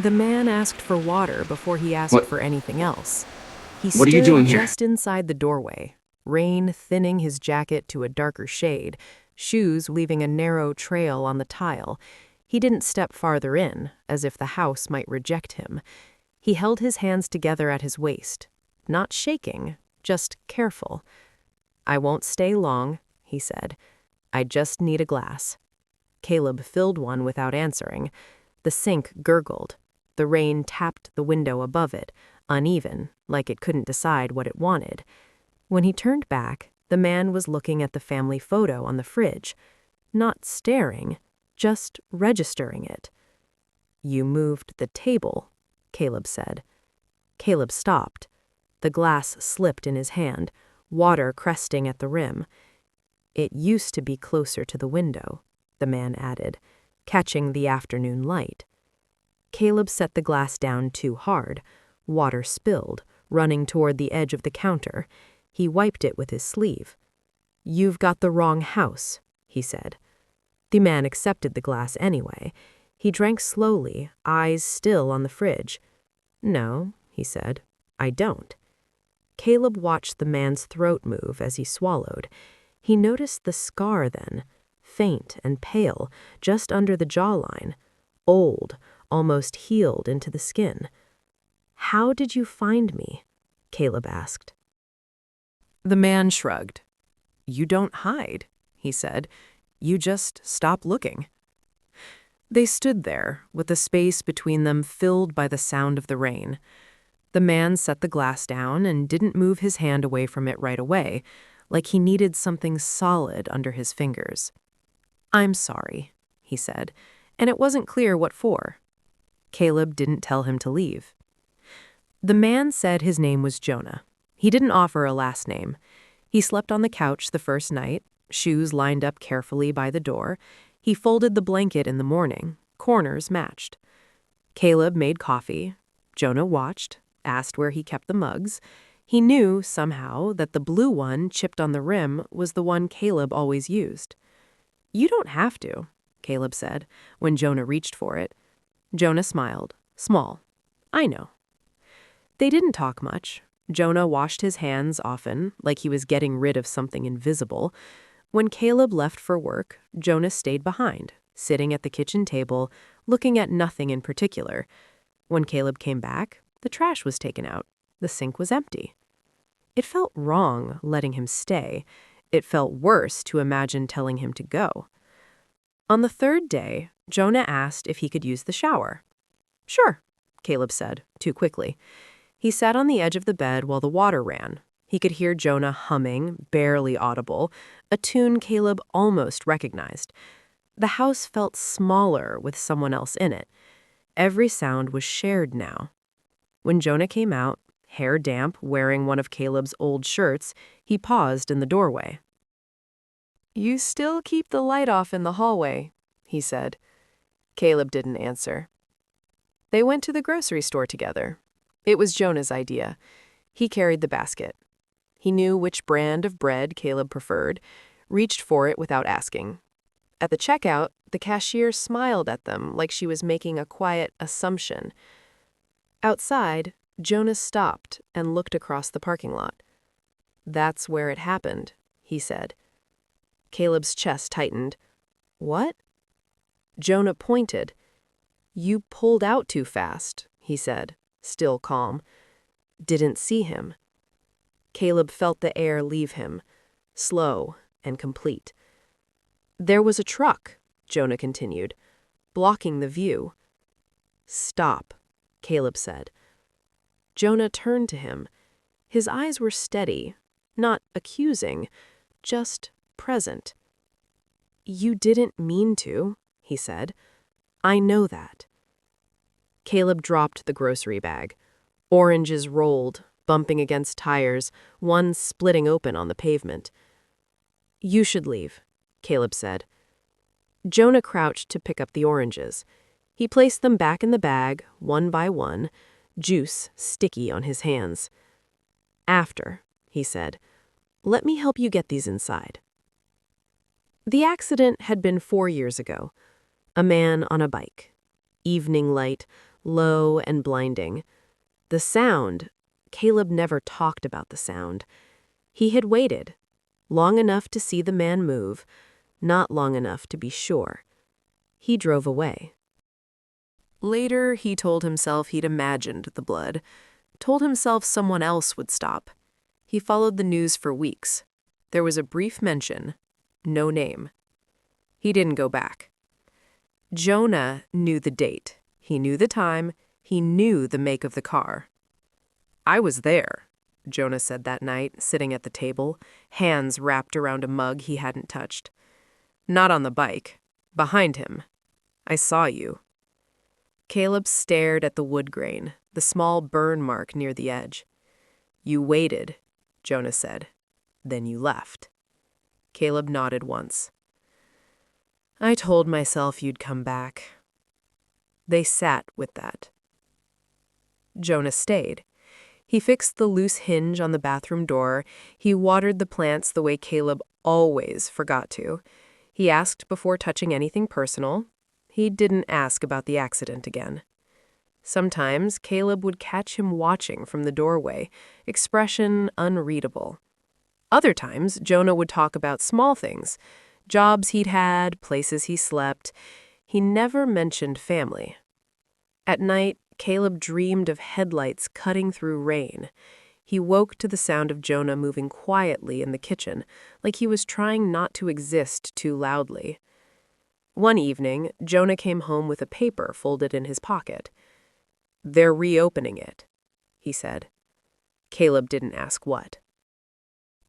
The man asked for water before he asked What for anything else. He what are you stood doing here? just inside the doorway, rain thinning his jacket to a darker shade, shoes leaving a narrow trail on the tile. He didn't step farther in, as if the house might reject him. He held his hands together at his waist, not shaking, just careful. "I won't stay long," he said. "I just need a glass." Caleb filled one without answering. The sink gurgled. The rain tapped the window above it, uneven, like it couldn't decide what it wanted. When he turned back, the man was looking at the family photo on the fridge, not staring, just registering it. "You moved the table," Caleb said. Caleb stopped. The glass slipped in his hand, water cresting at the rim. "It used to be closer to the window," the man added, catching the afternoon light. Caleb set the glass down too hard. Water spilled, running toward the edge of the counter. He wiped it with his sleeve. "You've got the wrong house," he said. The man accepted the glass anyway. He drank slowly, eyes still on the fridge. "No," he said, "I don't." Caleb watched the man's throat move as he swallowed. He noticed the scar then, faint and pale, just under the jawline, old, almost healed into the skin. "How did you find me?" Caleb asked. The man shrugged. "You don't hide," he said. "You just stop looking." They stood there, with the space between them filled by the sound of the rain. The man set the glass down and didn't move his hand away from it right away, like he needed something solid under his fingers. "I'm sorry," he said, and it wasn't clear what for. Caleb didn't tell him to leave. The man said his name was Jonah. He didn't offer a last name. He slept on the couch the first night, shoes lined up carefully by the door. He folded the blanket in the morning, corners matched. Caleb made coffee. Jonah watched, asked where he kept the mugs. He knew, somehow, that the blue one chipped on the rim was the one Caleb always used. "You don't have to," Caleb said, when Jonah reached for it. Jonah smiled, small. "I know." They didn't talk much. Jonah washed his hands often, like he was getting rid of something invisible. When Caleb left for work, Jonah stayed behind, sitting at the kitchen table, looking at nothing in particular. When Caleb came back, the trash was taken out. The sink was empty. It felt wrong letting him stay. It felt worse to imagine telling him to go. On the third day, Jonah asked if he could use the shower. "Sure," Caleb said, too quickly. He sat on the edge of the bed while the water ran. He could hear Jonah humming, barely audible, a tune Caleb almost recognized. The house felt smaller with someone else in it. Every sound was shared now. When Jonah came out, hair damp, wearing one of Caleb's old shirts, he paused in the doorway. "You still keep the light off in the hallway," he said. Caleb didn't answer. They went to the grocery store together. It was Jonah's idea. He carried the basket. He knew which brand of bread Caleb preferred, reached for it without asking. At the checkout, the cashier smiled at them like she was making a quiet assumption. Outside, Jonah stopped and looked across the parking lot. "That's where it happened," he said. Caleb's chest tightened. "What?" Jonah pointed. "You pulled out too fast," he said, still calm. "Didn't see him." Caleb felt the air leave him, slow and complete. "There was a truck," Jonah continued, "blocking the view." "Stop," Caleb said. Jonah turned to him. His eyes were steady, not accusing, just present. "You didn't mean to," he said. "I know that." Caleb dropped the grocery bag. Oranges rolled, bumping against tires, one splitting open on the pavement. "You should leave," Caleb said. Jonah crouched to pick up the oranges. He placed them back in the bag, one by one, juice sticky on his hands. "After," he said. "Let me help you get these inside." The accident had been 4 years ago. A man on a bike. Evening light, low and blinding. The sound, Caleb never talked about the sound. He had waited, long enough to see the man move, not long enough to be sure. He drove away. Later, he told himself he'd imagined the blood, told himself someone else would stop. He followed the news for weeks. There was a brief mention, no name. He didn't go back. Jonah knew the date. He knew the time. He knew the make of the car. "I was there," Jonah said that night, sitting at the table, hands wrapped around a mug he hadn't touched. "Not on the bike. Behind him. I saw you." Caleb stared at the wood grain, the small burn mark near the edge. "You waited," Jonah said. "Then you left." Caleb nodded once. "I told myself you'd come back." They sat with that. Jonah stayed. He fixed the loose hinge on the bathroom door. He watered the plants the way Caleb always forgot to. He asked before touching anything personal. He didn't ask about the accident again. Sometimes Caleb would catch him watching from the doorway, expression unreadable. Other times, Jonah would talk about small things, jobs he'd had, places he slept. He never mentioned family. At night, Caleb dreamed of headlights cutting through rain. He woke to the sound of Jonah moving quietly in the kitchen, like he was trying not to exist too loudly. One evening, Jonah came home with a paper folded in his pocket. "They're reopening it," he said. Caleb didn't ask what.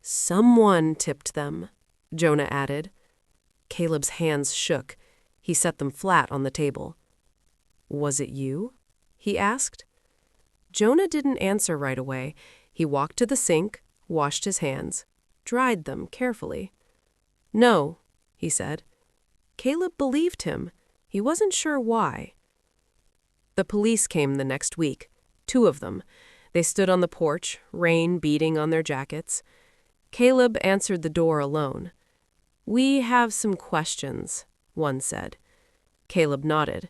"Someone tipped them," Jonah added. Caleb's hands shook. He set them flat on the table. "Was it you?" he asked. Jonah didn't answer right away. He walked to the sink, washed his hands, dried them carefully. "No," he said. Caleb believed him. He wasn't sure why. The police came the next week, 2 of them. They stood on the porch, rain beating on their jackets. Caleb answered the door alone. "We have some questions," one said. Caleb nodded.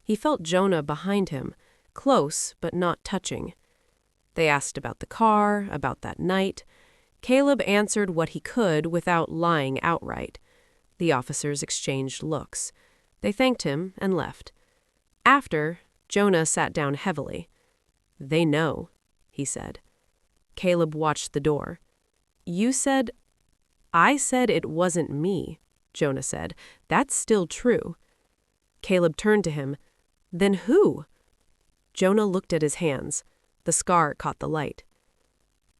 He felt Jonah behind him, close but not touching. They asked about the car, about that night. Caleb answered what he could without lying outright. The officers exchanged looks. They thanked him and left. After, Jonah sat down heavily. "They know," he said. Caleb watched the door. "You said—" "I said it wasn't me," Jonah said. "That's still true." Caleb turned to him. "Then who?" Jonah looked at his hands. The scar caught the light.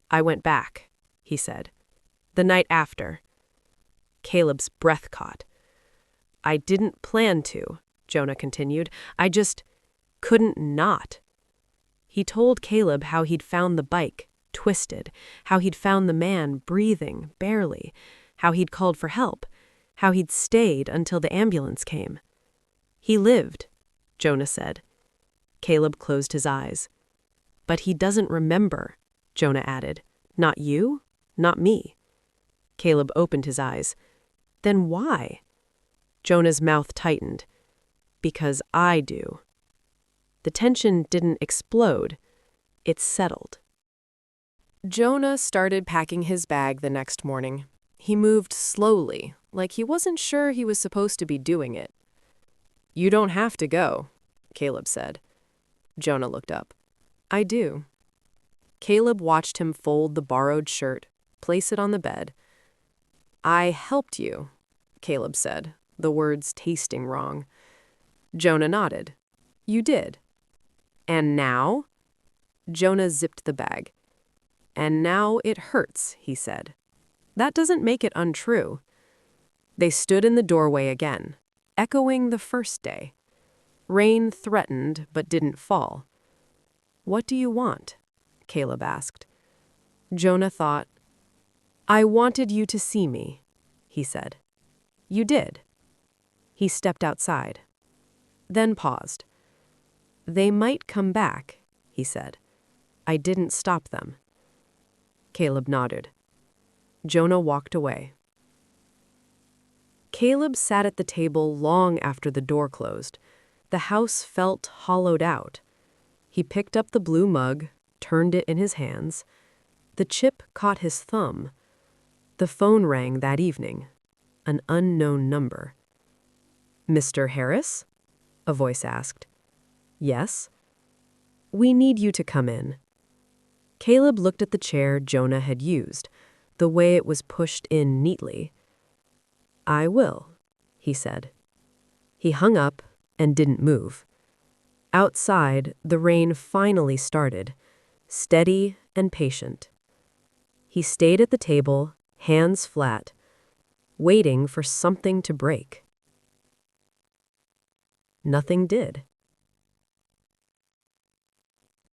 "I went back," he said. "The night after." Caleb's breath caught. "I didn't plan to," Jonah continued. "I just couldn't not." He told Caleb how he'd found the bike, twisted, how he'd found the man breathing, barely, how he'd called for help, how he'd stayed until the ambulance came. "He lived," Jonah said. Caleb closed his eyes. "But he doesn't remember," Jonah added. "Not you, not me." Caleb opened his eyes. "Then why?" Jonah's mouth tightened. "Because I do." The tension didn't explode. It settled. Jonah started packing his bag the next morning. He moved slowly, like he wasn't sure he was supposed to be doing it. "You don't have to go," Caleb said. Jonah looked up. "I do." Caleb watched him fold the borrowed shirt, place it on the bed. "I helped you," Caleb said, the words tasting wrong. Jonah nodded. "You did." "And now?" Jonah zipped the bag. "And now it hurts," he said. "That doesn't make it untrue." They stood in the doorway again, echoing the first day. Rain threatened but didn't fall. "What do you want?" Caleb asked. Jonah thought. "I wanted you to see me," he said. "You did." He stepped outside, then paused. "They might come back," he said. "I didn't stop them." Caleb nodded. Jonah walked away. Caleb sat at the table long after the door closed. The house felt hollowed out. He picked up the blue mug, turned it in his hands. The chip caught his thumb. The phone rang that evening. An unknown number. "Mr. Harris?" a voice asked. "Yes." "We need you to come in." Caleb looked at the chair Jonah had used, the way it was pushed in neatly. "I will," he said. He hung up and didn't move. Outside, the rain finally started, steady and patient. He stayed at the table, hands flat, waiting for something to break. Nothing did.